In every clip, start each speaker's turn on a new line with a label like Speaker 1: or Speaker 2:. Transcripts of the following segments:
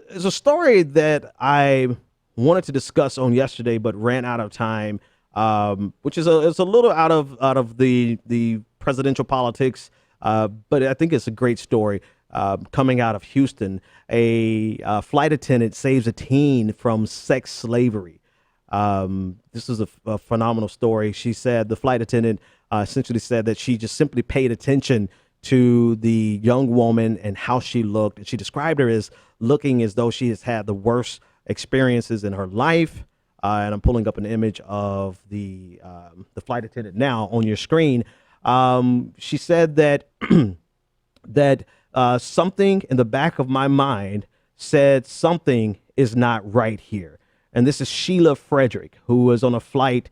Speaker 1: It's a story that I wanted to discuss on yesterday, but ran out of time. Which is it's a little out of the presidential politics, but I think it's a great story. Coming out of Houston, a flight attendant saves a teen from sex slavery. This is a phenomenal story. She said the flight attendant essentially said that she just simply paid attention to the young woman and how she looked. And she described her as looking as though she has had the worst experiences in her life. And I'm pulling up an image of the flight attendant now on your screen. She said that that something in the back of my mind said something is not right here. And this is Sheila Frederick, who was on a flight.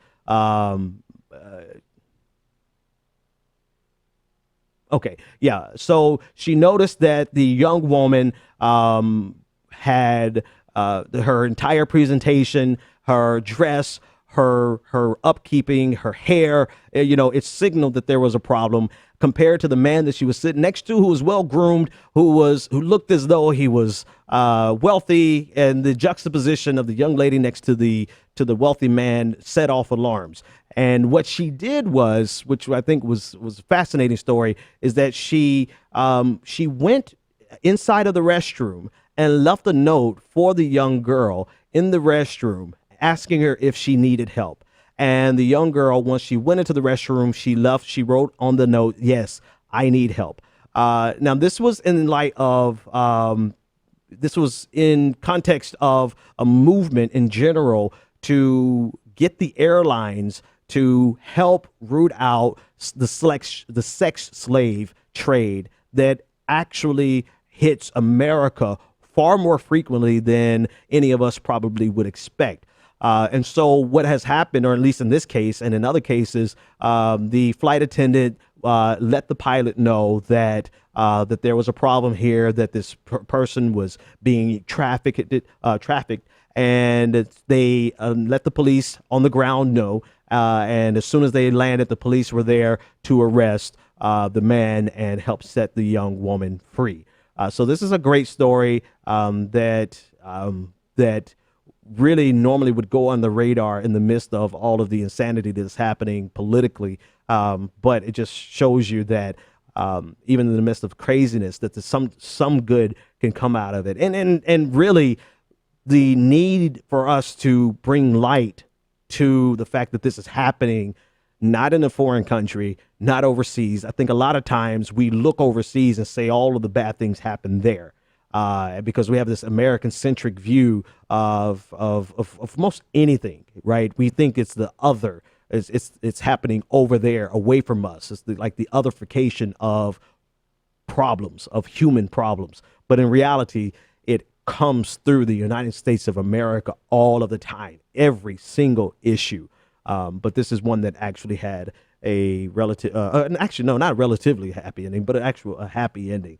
Speaker 1: Okay, yeah. So she noticed that the young woman had her entire presentation, her dress, her upkeeping, her hair. It signaled that there was a problem compared to the man that she was sitting next to, who was well groomed, who looked as though he was wealthy, and the juxtaposition of the young lady next to the wealthy man set off alarms. And what she did was, which I think was a fascinating story, is that she went inside of the restroom and left a note for the young girl in the restroom, asking her if she needed help. And the young girl, once she went into the restroom, she wrote on the note, "Yes, I need help." Now, this was in light of, this was in context of a movement in general to get the airlines to help root out the sex slave trade that actually hits America far more frequently than any of us probably would expect. And so what has happened, or at least in this case and in other cases, the flight attendant let the pilot know that there was a problem here, that this person was being trafficked, and they let the police on the ground know. And as soon as they landed, the police were there to arrest the man and help set the young woman free. So this is a great story that really normally would go on the radar in the midst of all of the insanity that's happening politically. But it just shows you that even in the midst of craziness, that there's some good can come out of it. And really the need for us to bring light to the fact that this is happening, not in a foreign country, not overseas. I think a lot of times we look overseas and say all of the bad things happen there. Because we have this American-centric view of most anything, right? We think it's the other, it's happening over there, away from us. It's like the otherification of problems, of human problems. But in reality, it comes through the United States of America all of the time, every single issue. But this is one that actually had a relative, actually, no, not a relatively happy ending, but a happy ending.